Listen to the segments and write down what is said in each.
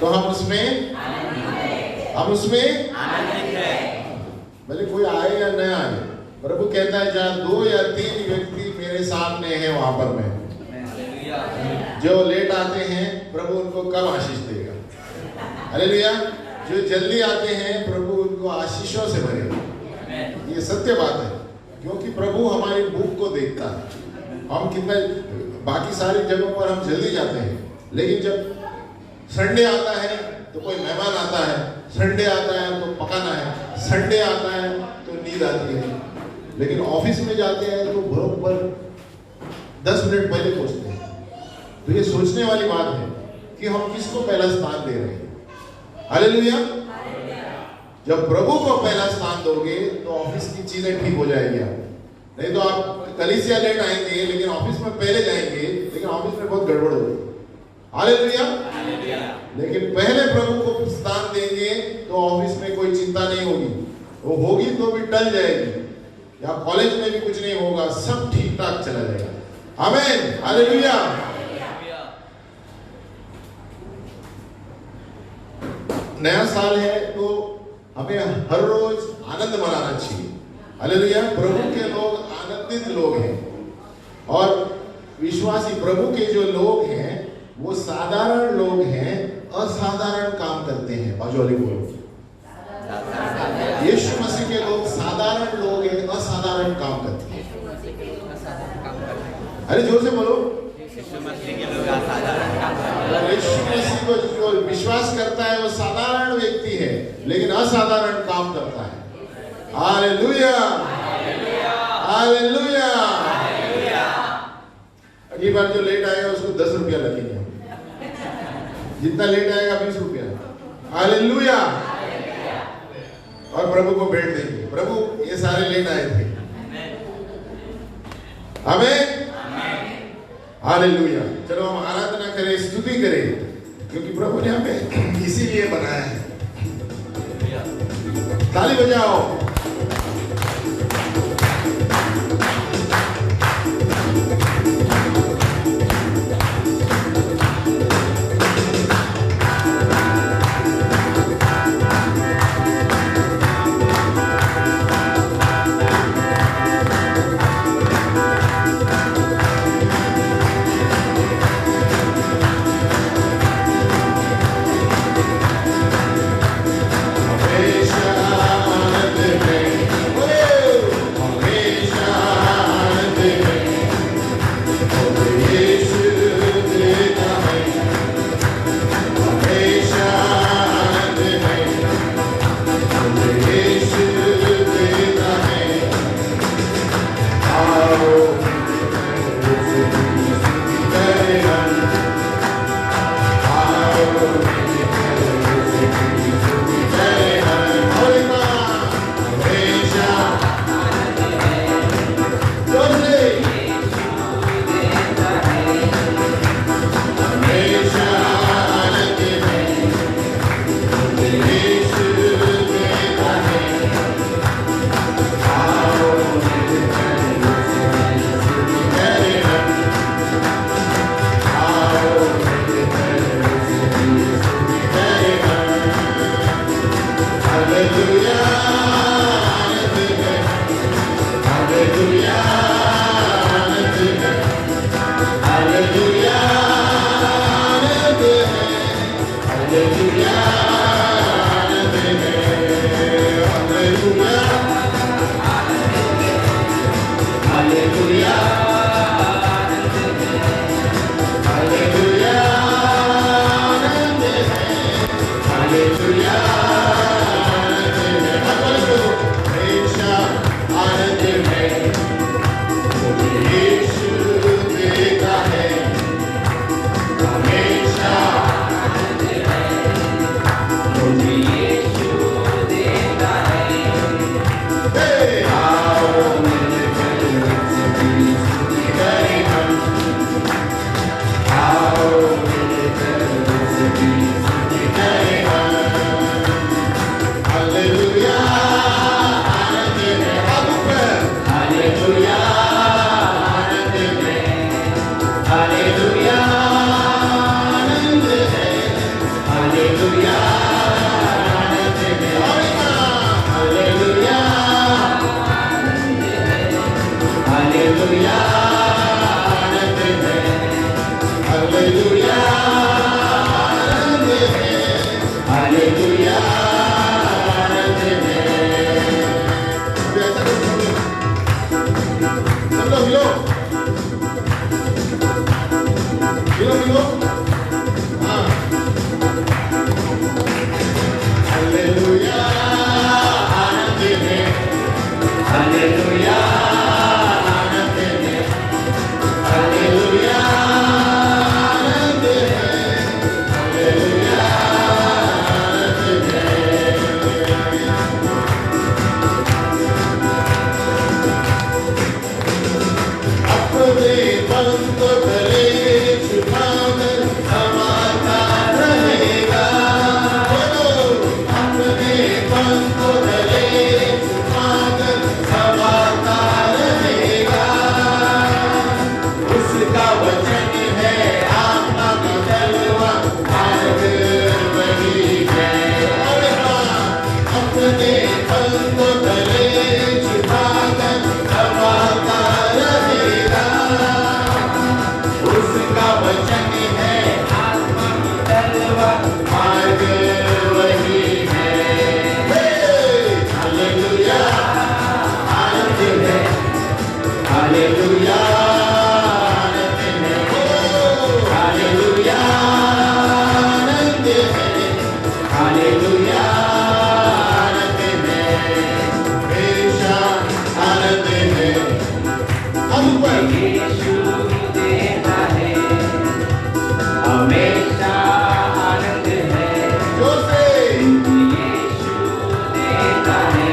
तो हम उसमें आनंदित है। भले कोई आए या न आए, प्रभु कहता है जहाँ 2 या 3 व्यक्ति मेरे सामने हैं वहां पर मैं। जो लेट आते हैं प्रभु उनको कब आशीष देगा। हालेलुया। जो जल्दी आते हैं प्रभु उनको आशीषों से भरेगा। ये सत्य बात है, क्योंकि प्रभु हमारी भूख को देखता है। हम कितना बाकी सारी जगहों पर हम जल्दी जाते हैं, लेकिन जब संडे आता है तो कोई मेहमान आता है, संडे आता है तो पकाना है, संडे आता है तो नींद आती है। लेकिन ऑफिस में जाते हैं तो बरोबर 10 मिनट पहले पहुंचते हैं। तो ये सोचने वाली बात है कि हम किसको पहला स्थान दे रहे हैं। हालेलुया। जब प्रभु को पहला स्थान दोगे तो ऑफिस की चीजें ठीक हो जाएगी। आप नहीं तो आप कलीसिया लेट आएंगे लेकिन ऑफिस में पहले जाएंगे, लेकिन ऑफिस में बहुत गड़बड़ होगी। हालेलुया। लेकिन पहले प्रभु को स्थान देंगे तो ऑफिस में कोई चिंता नहीं होगी, वो होगी तो भी टल जाएगी, या कॉलेज में भी कुछ नहीं होगा, सब ठीक ठाक चला जाएगा। आमीन। हालेलुया। नया साल है तो हमें हर रोज आनंद मनाना चाहिए। हालेलुया। प्रभु के लोग आनंदित लोग हैं, और विश्वासी प्रभु के जो लोग हैं वो साधारण लोग हैं, असाधारण काम करते हैं। बाजूवाली बोलो। यीशु मसीह के लोग साधारण लोग हैं, असाधारण काम करते हैं। अरे जोर से बोलो। यीशु मसीह के लोग असाधारण काम करते हैं। यीशु मसीह को जो विश्वास करता है वो साधारण व्यक्ति है, लेकिन असाधारण काम करता है। हालेलुया। हालेलुया। अगली बार जो लेट आएगा उसको 10 रुपया लगेंगे, जितना लेट आएगा 20 रुपया। हालेलुया। और प्रभु को भेंट देंगे, प्रभु ये सारे लेट आए थे। आमीन। हालेलुया। चलो हम आराधना करें, स्तुति करें, क्योंकि प्रभु ने हमें इसीलिए बनाया है। ताली बजाओ। हालेलुया आनंद में। हालेलुया हालेलुया आनंद में। हालेलुया आनंद में। हालेलुया आनंद में। अभी ऐसा करो, सब लोग हिलो हिलो हिलो। हाँ हालेलुया आनंद में। हालेलुया आनंद में। हालेलुया आनंद में। हालेलुया आनंद में। अपने पंख तले छुपाकर समाता रहेगा। बोलो, अपने पंख तले छुपाकर समाता रहेगा। उसका वचन है आत्मा की तलवार, मार्ग वही है। अपने पंख तले छुपाकर समाता रहेगा। उसका वचन है आत्मा की तलवार, मार्ग वही है। हालेलुया आनंद है। हालेलुया आनंद है। हालेलुया आनंद है। हालेलुया आनंद है। हमेशा आनंद है। हम ऊपर यीशु देता है, हमेशा आनंद है। जोर से यीशु देता है,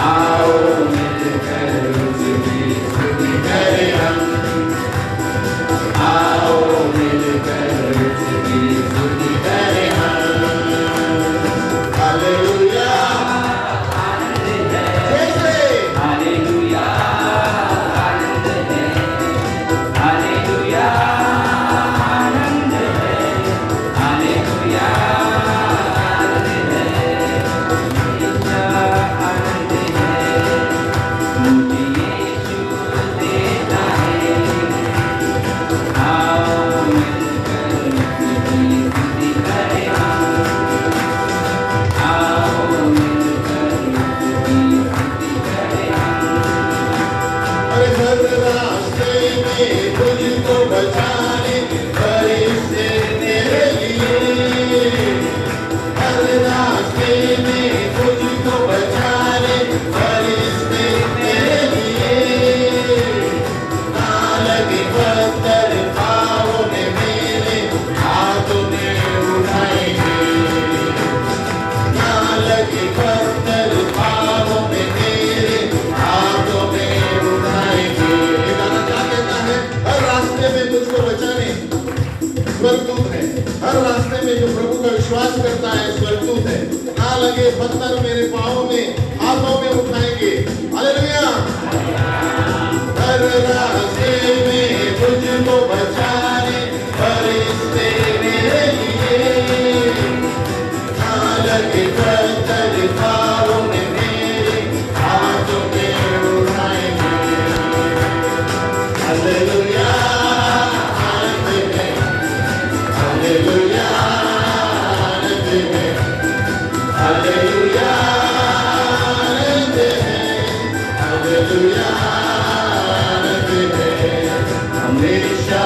आओ मिलकर उसकी स्तुति करें हम। आओ मिलकर उसकी स्तुति करें हम। हालेलुया आनंद है, जोर से हालेलुया आनंद है, हालेलुया आनंद है, हालेलुया आनंद है, हमेशा आनंद है। मुझे यीशु देता है, आओ मिलकर उसकी स्तुति करें हम। आओ मिलकर उसकी स्तुति करें हम। अरे हर रास्ते में तुझको बचाने फरिश्ते तेरे लिए। हर रास्ते में तुझको बचाने फरिश्ते तेरे लिए। ना लगे पत्थर पाँवों में मेरे, हाथों में उठाएंगे। ना लगे पत्थर पाँवों में मेरे, हाथों में उठाएंगे। ये गाना क्या कहता है? हर रास्ते में तुझको बचाने स्वर्गदूत है। हर रास्ते में जो प्रभु का विश्वास करता है स्वर्गदूत है। ना लगे पत्थर मेरे पाँवों में, हाथों में उठाएंगे। हालेलुया। हर रास्ते में तुझको बचाने फरिश्ते मेरे लिए। ना लगे पत्थर पाँवों में मेरे, हाथों में उठाएंगे। हालेलुया आनंद है। हालेलुया आनंद है। हालेलुया आनंद है। हालेलुया आनंद है। हमेशा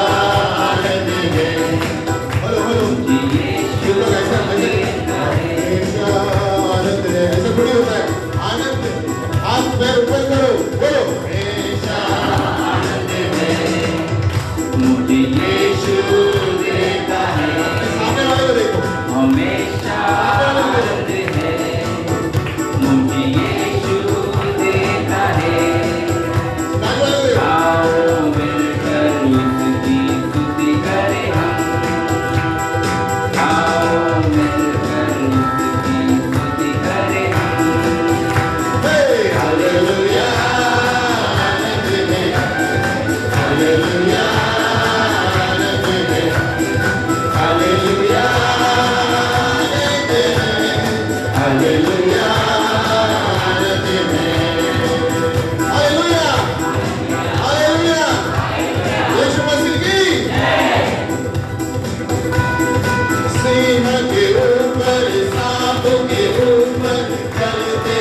के ऊपर चलते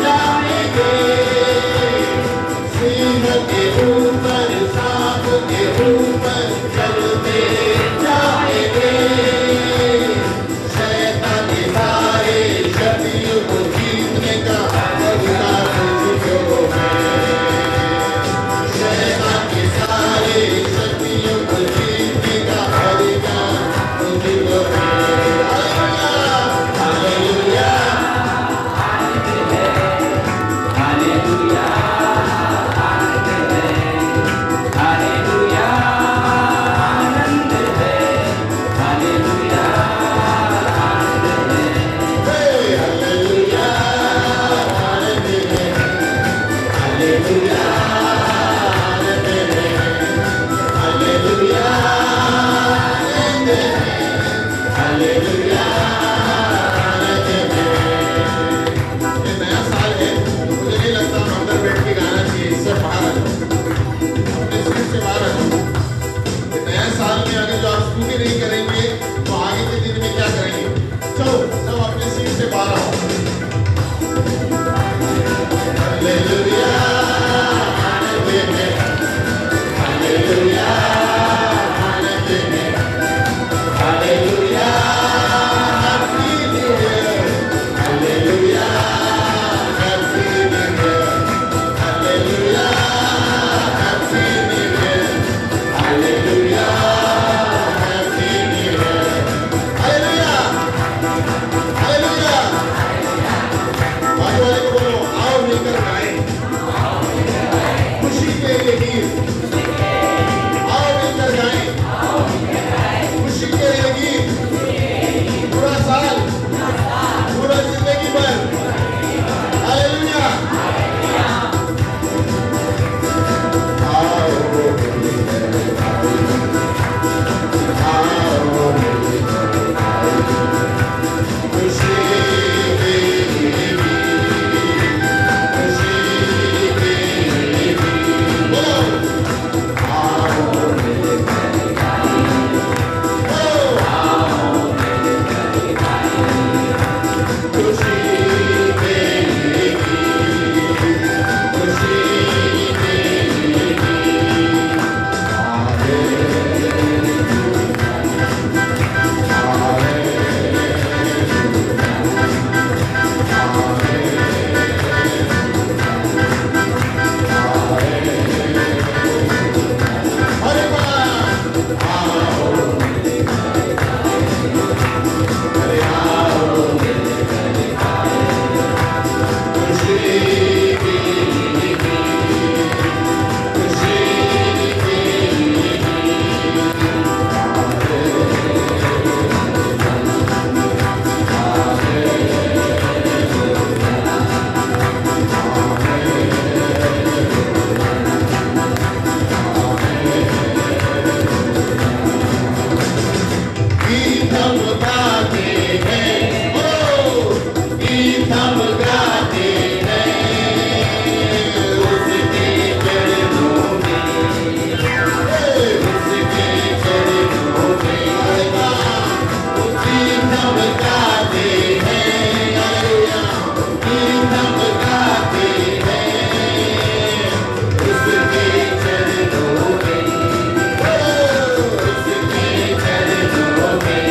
जाएंगे, सिंह के ऊपर सांप के ऊपर चलते जाएंगे, शैतान के सारे शक्तियों को जीतने का अधिकार मुझको है, शैतान के सारे शक्तियों को जीतने का अधिकार मुझको है। हालेलुया, हालेलुया, हालेलुया, आनंद है, हालेलुया, आनंद है, हे हालेलुया, आनंद है, हालेलुया, आनंद है, हालेलुया, आनंद है, हालेलुया, आनंद है। ये नया साल है, तो मुझे नहीं लगता हम अंदर बैठ के गाना चाहिए, इससे बाहर आ जाओ, अपने सीट से बाहर आ जाओ। ये नया साल में अगर जो आप स्तुति नहीं करेंगे तो आगे के दिन में क्या करेंगे? चलो सब अपने सीट से बाहर आओ। हालेलुया, आनंद है, हालेलुया, आनंद है, hallelujah, happy new year, hallelujah, happy new year, hallelujah, happy new year, hallelujah, happy new year, hallelujah, hallelujah. बाजू वाले को बोलो, आओ मिलकर गाएं खुशी के लिए गीत, आओ मिलकर गाएं खुशी के लिए गीत, पूरा साल, पूरा जिंदगी भर, हालेलुया। आओ मिलकर आओ मिलकर खुशी के लिए गीत, खुशी के लिए गीत, बोलो आओ मिलकर बोलो खुशी के लिए गीत, खुशी के लिए गीत, हरे भगवान, आओ अरे आओ खुशी के लिए गीत, खुशी के लिए गीत हम गाते हैं, गीत हम गाते हैं उसके चरणों में, उसके चरणों में, गीत हम गाते हैं, गीत हम गाते हैं उसके चरणों में, उसके चरणों में।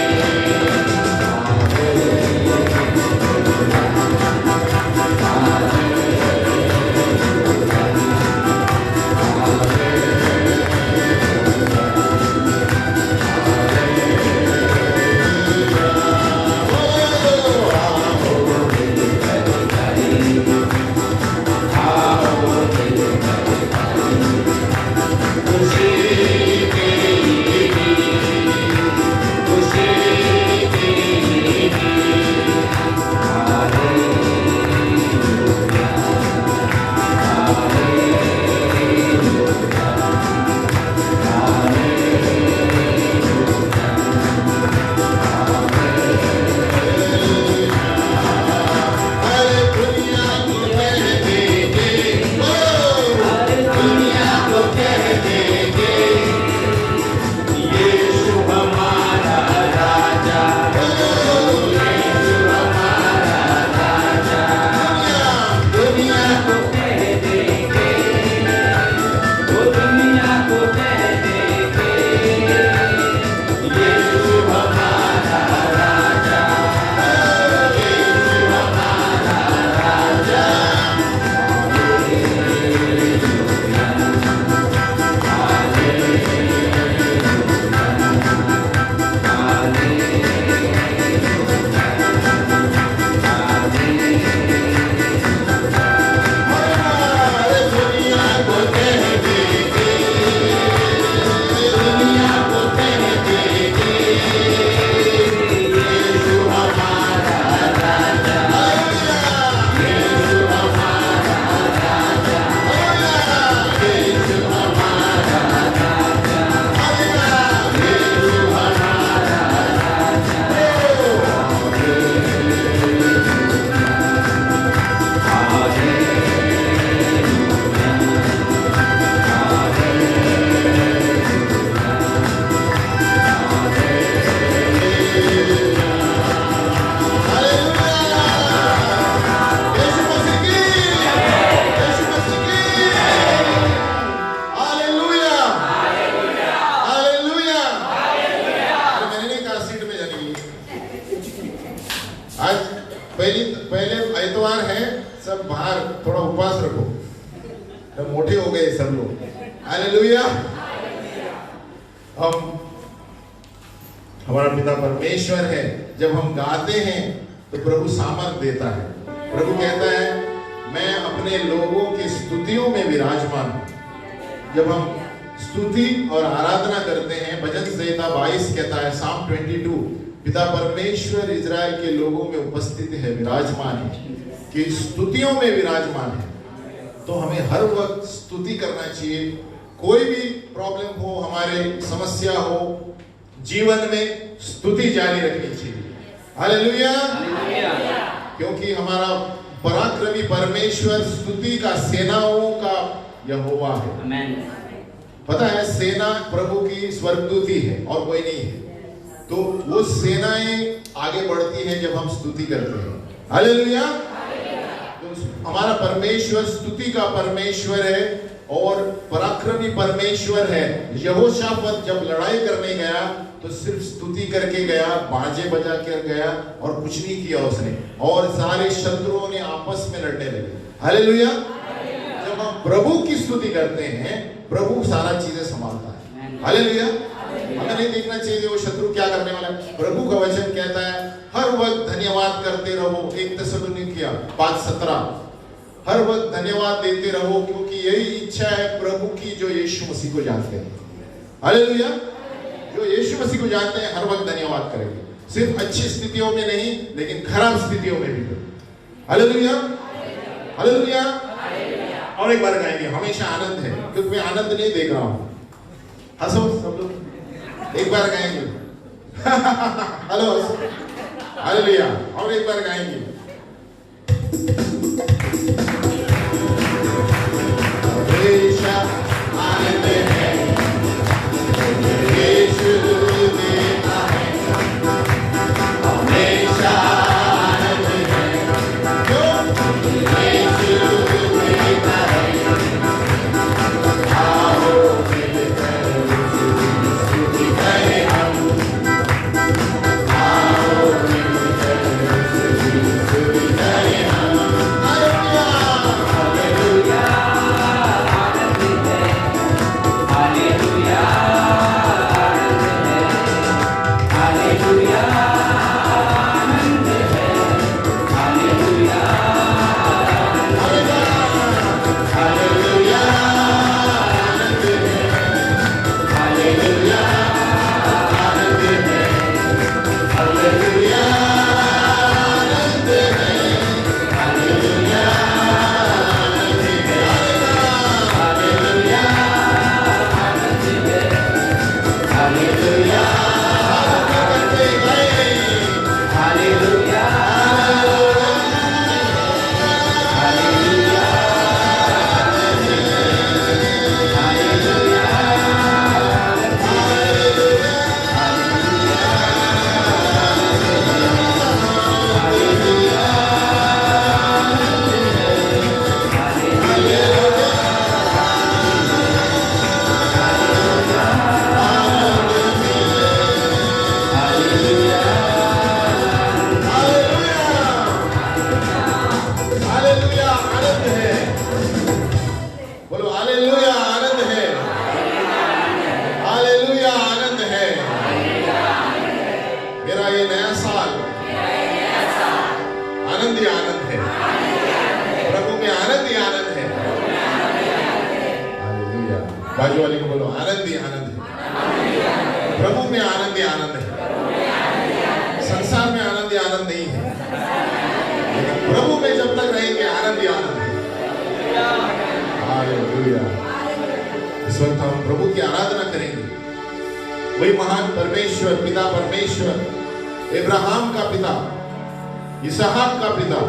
आज पहले एतवार है, सब बाहर थोड़ा उपवास रखो, तो मोटे हो गए सब लोग। हालेलुया। हम हमारा पिता परमेश्वर है, जब हम गाते हैं तो प्रभु सामर्थ देता है। प्रभु कहता है मैं अपने लोगों की स्तुतियों में विराजमान हूं। जब हम स्तुति और आराधना करते हैं, भजन संहिता 22 कहता है, साम 22, पिता परमेश्वर इजराइल के लोगों में उपस्थित है, विराजमान है, कि स्तुतियों में विराजमान है। तो हमें हर वक्त स्तुति करना चाहिए। कोई भी प्रॉब्लम हो, हमारे समस्या हो, जीवन में स्तुति जारी रखनी चाहिए। हालेलुया। क्योंकि हमारा पराक्रमी परमेश्वर स्तुति का सेनाओं का यहोवा है। पता है, सेना प्रभु की स्वर्गदूती है और कोई नहीं है। तो वो सेनाएं आगे बढ़ती हैं जब हम स्तुति करते हैं। हालेलुया। तो हमारा परमेश्वर स्तुति का परमेश्वर है और पराक्रमी परमेश्वर है। यहोशाफात जब लड़ाई करने गया तो सिर्फ स्तुति करके गया, बाजे बजा कर गया और कुछ नहीं किया उसने, और सारे शत्रुओं ने आपस में लड़ने लगे। हालेलुया। जब हम प्रभु की स्तुति करते हैं, प्रभु सारा चीजें संभालता है। हालेलुया। हमें नहीं देखना चाहिए वो शत्रु क्या करने वाला है। प्रभु का वचन कहता है हर वक्त धन्यवाद करते रहो। 1 थिस्सलुनीकियों 5:17, हर वक्त धन्यवाद देते रहो, क्योंकि यही इच्छा है प्रभु की जो यीशु मसीह को जानते हैं। हालेलुया। जो यीशु मसीह को जानते हैं हर वक्त धन्यवाद करेंगे, सिर्फ अच्छी स्थितियों में नहीं, लेकिन खराब स्थितियों में भी। हालेलुया। हालेलुया। और एक बार गाएंगे, हमेशा आनंद है, क्योंकि मैं आनंद नहीं देख रहा हूं। हंसो सब लोग, एक बार गाएंगे। हेलो। हालेलुया। और एक बार गाएंगे। हमेशा आनंद है, यीशु देता है, हमेशा आनंद है, क्यों यीशु देता है। आओ मिलकर स्तुति करें हम, आओ मिलकर स्तुति करें हम। हालेलुया। आनंद ही आनंद है, प्रभु में आनंद ही आनंद है। हालेलुया। बाजू वाले को बोलो आनंद ही आनंद है, प्रभु में आनंद ही आनंद है। संसार में आनंद ही आनंद नहीं है, लेकिन प्रभु में जब तक रहेंगे आनंद ही आनंद है। हालेलुया। इस वक्त हम प्रभु की आराधना करेंगे। वही महान परमेश्वर, पिता परमेश्वर, इब्राहिम का पिता, इसहाक का पिता,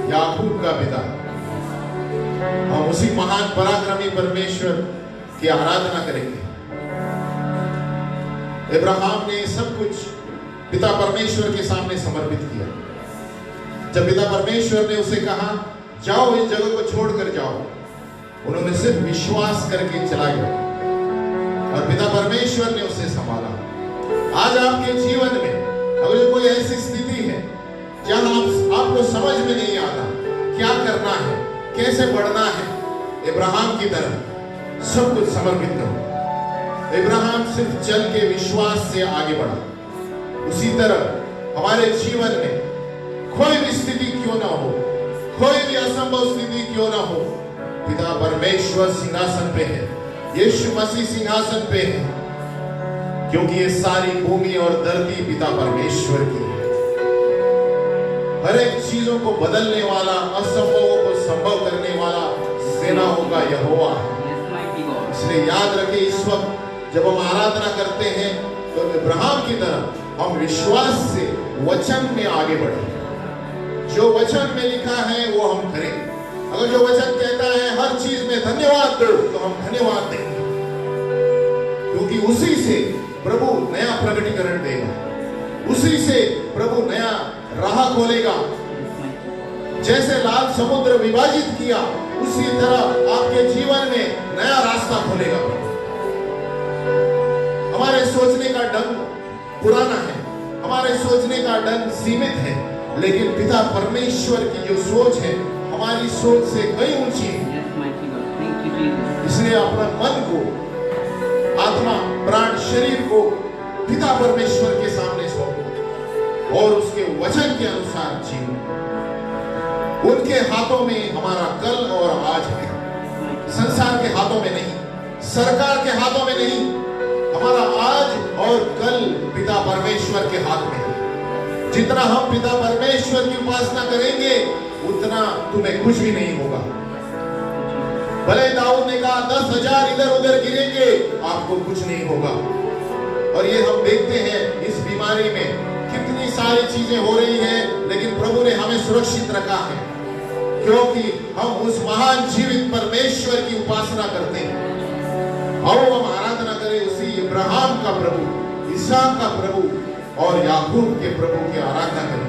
याकूब का पिता, हम उसी महान पराक्रमी परमेश्वर की आराधना करेंगे। इब्राहिम ने सब कुछ पिता परमेश्वर के सामने समर्पित किया। जब पिता परमेश्वर ने उसे कहा जाओ इस जगह को छोड़कर जाओ, उन्होंने सिर्फ विश्वास करके चला गया और पिता परमेश्वर ने उसे संभाला। आज आपके जीवन में अगर कोई ऐसी स्थिति है जब आपको समझ में नहीं आता क्या करना है, कैसे बढ़ना है, इब्राहिम की तरह सब कुछ समर्पित करो। इब्राहिम सिर्फ चल के विश्वास से आगे बढ़ा। उसी तरह हमारे जीवन में कोई भी स्थिति क्यों ना हो, कोई भी असंभव स्थिति क्यों ना हो, पिता परमेश्वर सिंहासन पे है, यीशु मसीह सिंहासन पे है, क्योंकि ये सारी भूमि और धरती पिता परमेश्वर की है। हर एक चीजों को बदलने वाला, असंभवों को संभव करने वाला सेनाओं का यहोवा है। इसलिए याद रखें, इस वक्त जब हम आराधना करते हैं तो इब्राहिम की तरह हम विश्वास से वचन में आगे बढ़े। जो वचन में लिखा है वो हम करें। अगर जो वचन कहता है हर चीज में धन्यवाद दो, तो हम धन्यवाद देंगे, क्योंकि उसी से प्रभु नया प्रकटीकरण देगा, उसी से प्रभु नया राह खोलेगा। जैसे लाल समुद्र विभाजित किया, उसी तरह आपके जीवन में नया रास्ता खोलेगा। हमारे सोचने का ढंग पुराना है, हमारे सोचने का ढंग सीमित है, लेकिन पिता परमेश्वर की जो सोच है हमारी सोच से कई ऊंची है। इसलिए अपना मन को, आत्मा, प्राण, शरीर को पिता परमेश्वर के सामने सौंपो और उसके वचन के अनुसार जियो। उनके हाथों में हमारा कल और आज है, संसार के हाथों में नहीं, सरकार के हाथों में नहीं, हमारा आज और कल पिता परमेश्वर के हाथ में है। जितना हम पिता परमेश्वर की उपासना करेंगे उतना तुम्हें कुछ भी नहीं होगा। भले दाऊद ने कहा 10,000 इधर उधर गिरेंगे, आपको कुछ नहीं होगा। और ये हम देखते हैं इस बीमारी में कितनी सारी चीजें हो रही हैं, लेकिन प्रभु ने हमें सुरक्षित रखा है, क्योंकि हम उस महान जीवित परमेश्वर की उपासना करते हैं। आओ हम आराधना करें उसी इब्राहिम का प्रभु, इसहाक का प्रभु और याकूब के प्रभु की आराधना करें।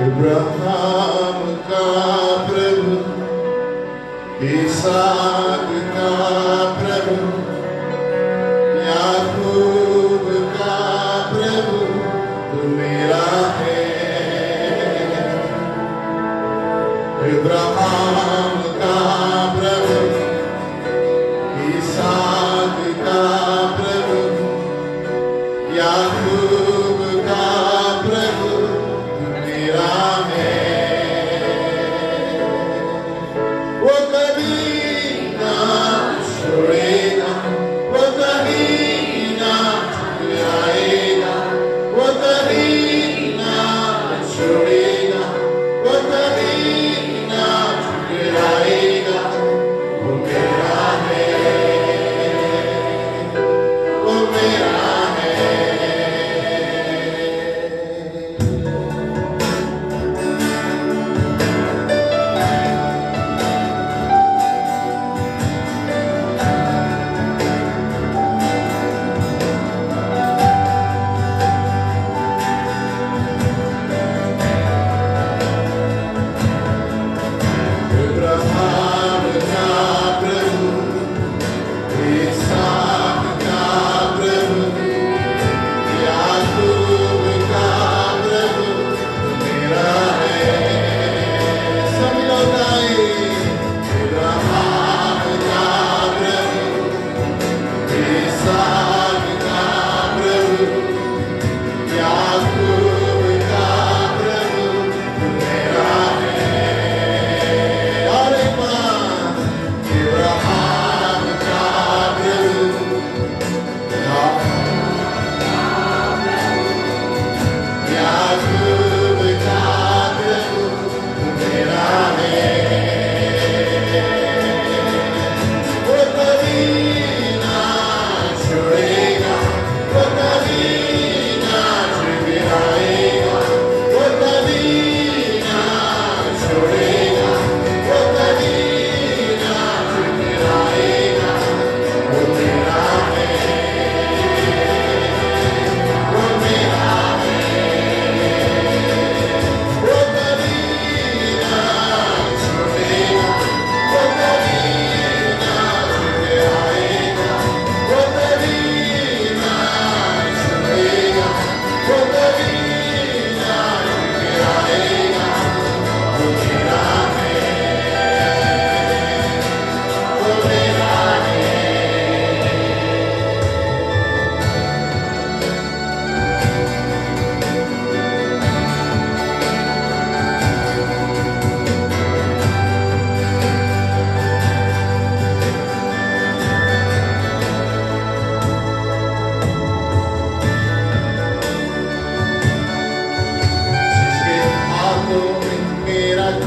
इब्राहिम का प्रभु, इसहाक का प्रभु, याकूब का प्रभु तू मेरा है। इब्राहिम का प्रभु, इसहाक का प्रभु, याकूब का प्रभु मेरा है। वो कभी ना छोड़ेगा, वो कभी ना छुड़ाएगा, वो कभी ना छोड़ेगा, वो कभी ना छुड़ाएगा। वो मेरा है, वो मेरा है।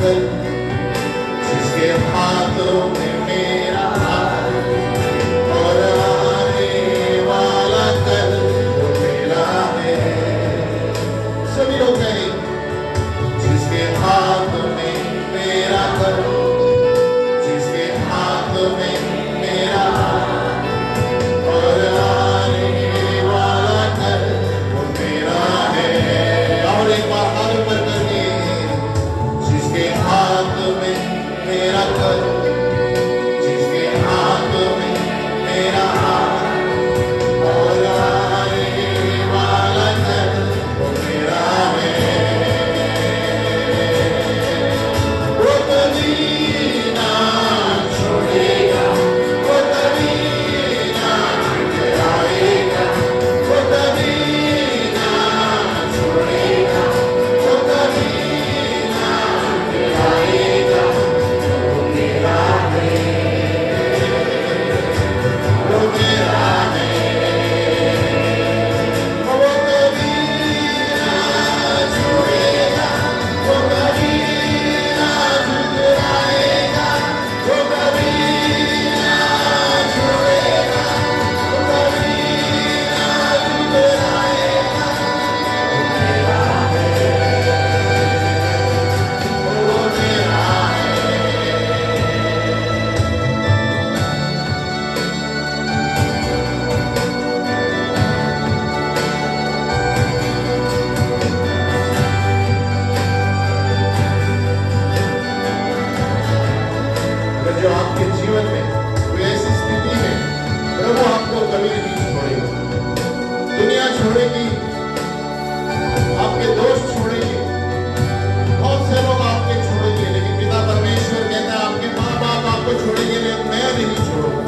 कर, जिसके हाथों में मेरा हाथ और आने वाला कल वो मेरा है। सभी लोग कहें, जिसके हाथ में मेरा कल, जिसके हाथ में मेरा हाथ और आने वाला कल वो मेरा है। और एक बार हाथ ऊपर करके, जिसके हाथ में मेरा कल, जिसके हाथ में मेरा हाथ और आने वाला कल वो मेरा है। वो कभी ना छोड़ेगा, वो कभी ना ठुकराएगा, वो कभी ना छोड़ेगा, वो कभी ना ठुकराएगा, वो मेरा है, वो मेरा है। वो कभी ना छोड़ेगा, वो कभी ना ठुकराएगा, वो कभी ना छोड़ेगा, वो कभी ना ठुकराएगा, वो मेरा है, वो मेरा अगर जो आपके जीवन में कोई ऐसी स्थिति है, प्रभु आपको कभी नहीं छोड़ेगा। दुनिया छोड़ेगी, आपके दोस्त छोड़ेंगे, बहुत से लोग आपके छोड़ेंगे, लेकिन पिता परमेश्वर कहता है आपके माँ बाप आपको छोड़ेंगे, लेकिन मैं नहीं छोड़ूंगा।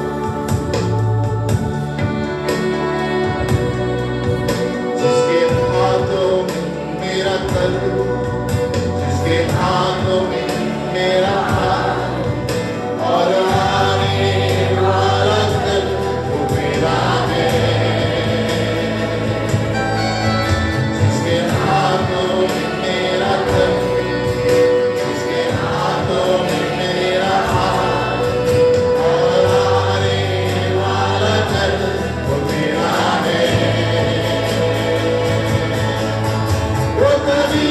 जिसके हाथों में मेरा कल, जिसके हाथों में मेरा हाथ और आने वाला कल वो मेरा है। जिसके हाथों में मेरा कल, जिसके हाथों में मेरा हाथ और आने वाला कल वो मेरा है। वो कभी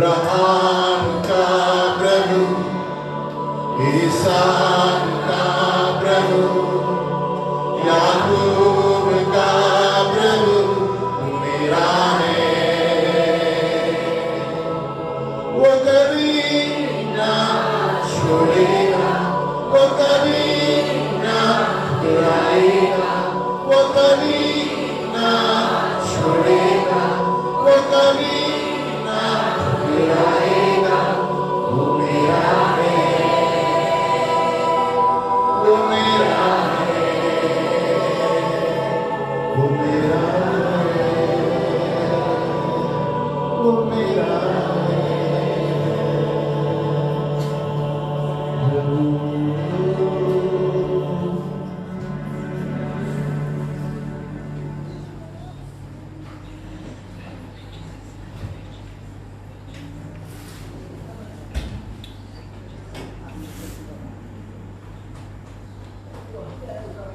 अब्राहम का प्रभु, इसहाक का प्रभु, याकूब का प्रभु मेरा है। वो कभी ना छोड़ेगा, वो कभी ना गिराएगा, वो कभी ना छोड़ेगा, वो कभी ना गिराएगा। वो मेरा है, वो मेरा है, वो मेरा है, वो मेरा है।